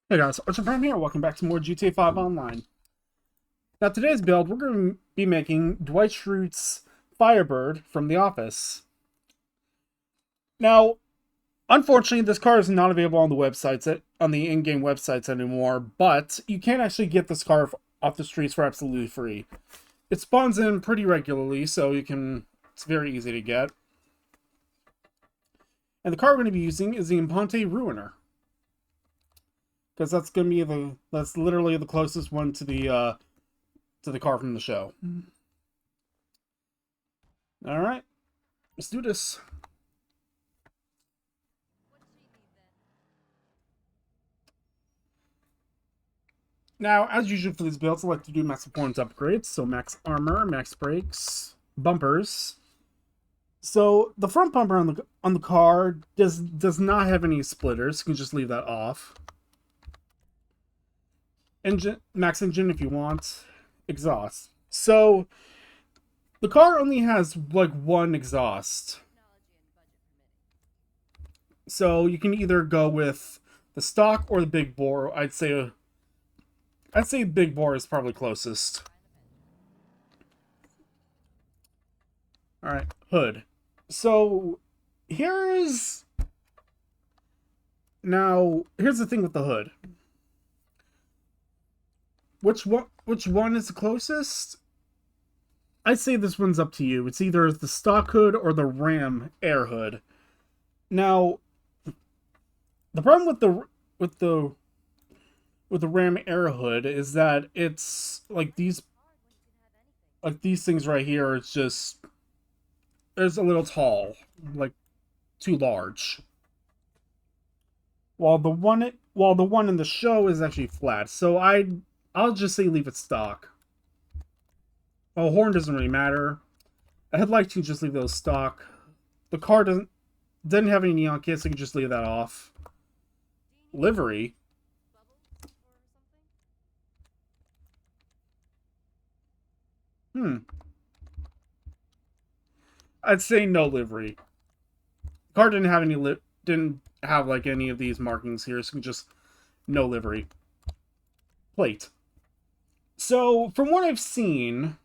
Hey guys, Archer Prime here. Welcome back to more GTA 5 Online. Now, today's build, we're going to be making Dwight Schrute's Firebird from The Office. Now, unfortunately, this car is not available on the websites, on the in-game websites anymore, but you can actually get this car off the streets for absolutely free. It spawns in pretty regularly, so it's very easy to get. And the car we're going to be using is the Imponte Ruiner, because that's literally the closest one to the car from the show. All right, let's do this. Now, as usual for these builds, I like to do max performance upgrades. So max armor, max brakes, bumpers. So the front bumper on the car does not have any splitters. You can just leave that off. Max engine if you want. Exhaust. So the car only has like one exhaust. So you can either go with the stock or the big bore. I'd say big bore is probably closest. All right, hood. So here's here's the thing with the hood. Which one is the closest? I'd say this one's up to you. It's either the stock hood or the Ram air hood. Now, the problem with the Ram air hood is that it's like these things right here. It's just it's a little tall, like too large. While the one in the show is actually flat. So I'll just say leave it stock. Oh, horn doesn't really matter. A headlight you can just leave those stock. The car doesn't have any neon kits, so you can just leave that off. Livery. Hmm. I'd say no livery. The car didn't have like any of these markings here, so you can just no livery. Plate. So from what I've seen,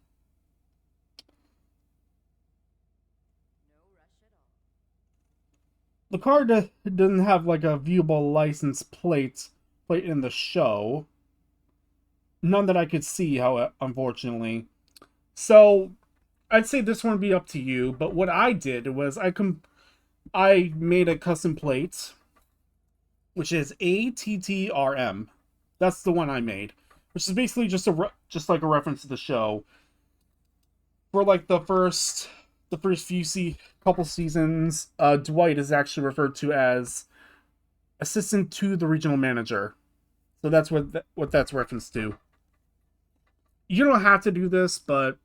the car doesn't have like a viewable license plate in the show. None that I could see, how unfortunately. So I'd say this one would be up to you. But what I did was I made a custom plate, which is ATTRM. That's the one I made, which is basically just like a reference to the show. For like the first couple seasons, Dwight is actually referred to as assistant to the regional manager. So that's what that's referenced to. You don't have to do this, but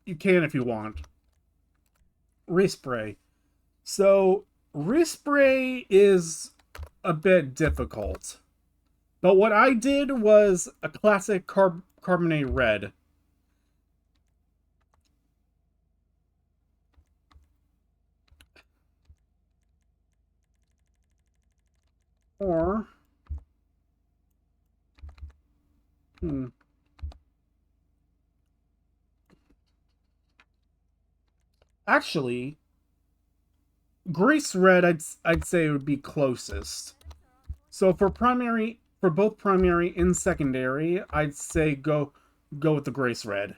you can if you want. Respray. So respray is a bit difficult. But what I did was a classic carbonate red. Or hmm, actually, grease red I'd say would be closest. So for both primary and secondary, I'd say go with the grace red.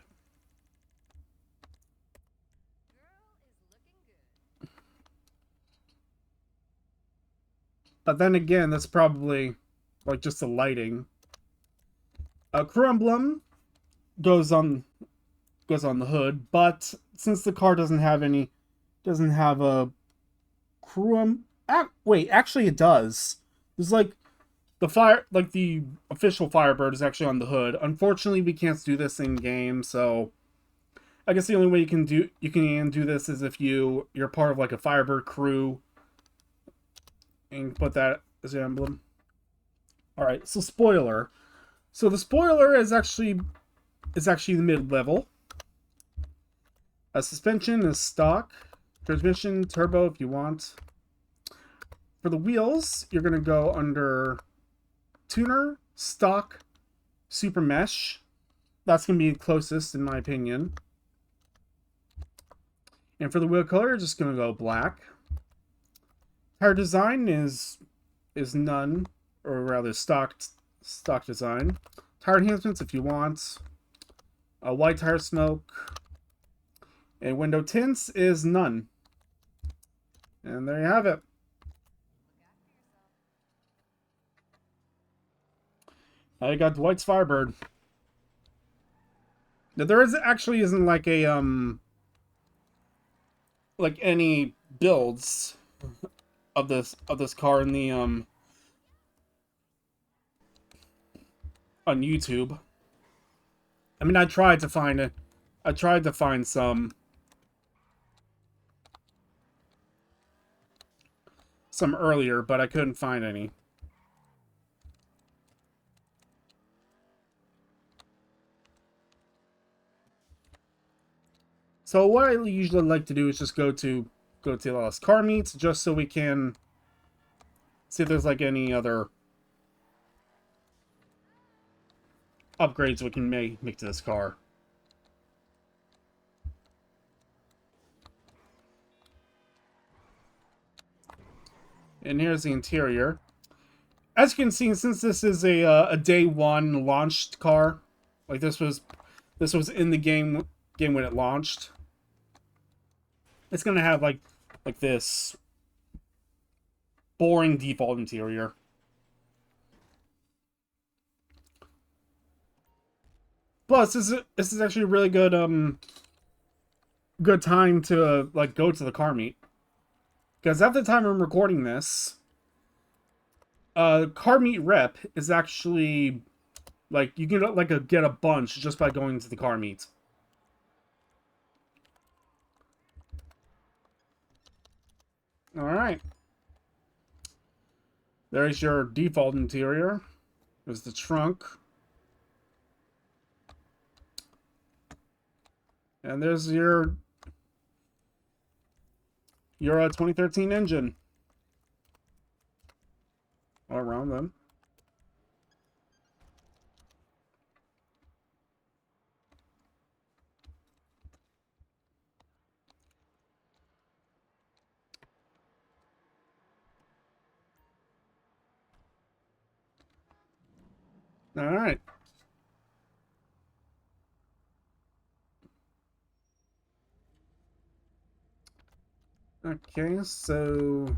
But then again, that's probably like just the lighting. Crew emblem goes on the hood, but since the car doesn't have a crew wait, actually it does. There's the official Firebird is actually on the hood. Unfortunately, we can't do this in game, so I guess the only way you can do this is if you're part of like a Firebird crew and put that as an emblem. All right, so spoiler. So the spoiler is actually the mid level. Suspension is stock. Transmission turbo if you want. For the wheels, you're gonna go under tuner, stock, super mesh. That's going to be the closest, in my opinion. And for the wheel color, just going to go black. Tire design is none, or rather stock design. Tire enhancements if you want. A white tire smoke. And window tints is none. And there you have it. I got Dwight's Firebird. Now, there isn't like a like any builds of this car in the on YouTube. I mean, I tried to find it. I tried to find some earlier, but I couldn't find any. So what I usually like to do is just go to the last car meets, just so we can see if there's like any other upgrades we can make to this car. And here's the interior. As you can see, since this is a day one launched car, like this was in the game when it launched, it's gonna have like this boring default interior. Plus, this is actually a really good good time to like go to the car meet, because at the time I'm recording this, car meet rep is actually like you can like get a bunch just by going to the car meet. All right. There's your default interior. There's the trunk. And there's your 2013 engine. All around them. All right. Okay, so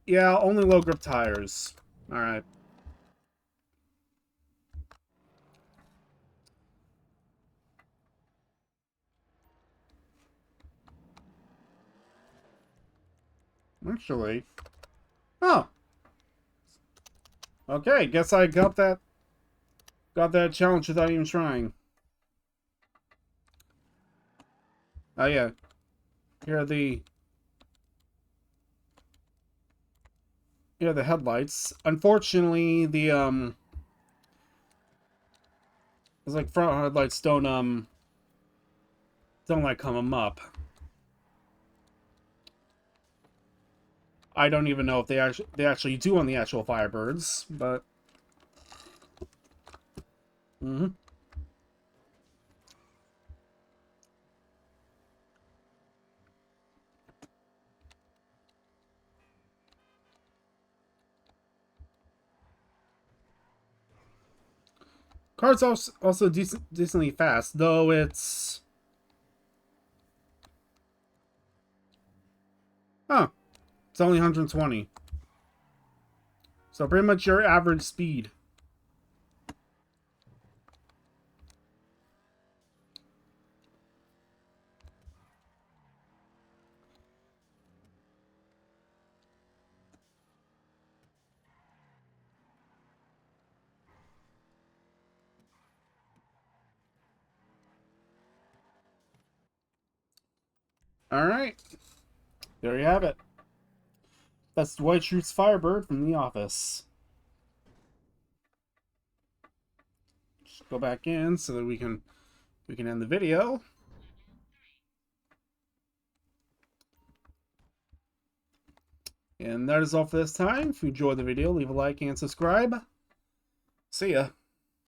yeah, only low grip tires. All right. Actually, oh, okay. Guess I got that challenge without even trying. Oh yeah, here are the headlights. Unfortunately, the it's like front headlights don't like come up. I don't even know if they actually do on the actual Firebirds, but car's also decently fast, though it's it's only 120. So pretty much your average speed. Alright. There you have it. That's Dwight Schrute's Firebird from The Office. Just go back in so that we can end the video. And that is all for this time. If you enjoyed the video, leave a like and subscribe. See ya.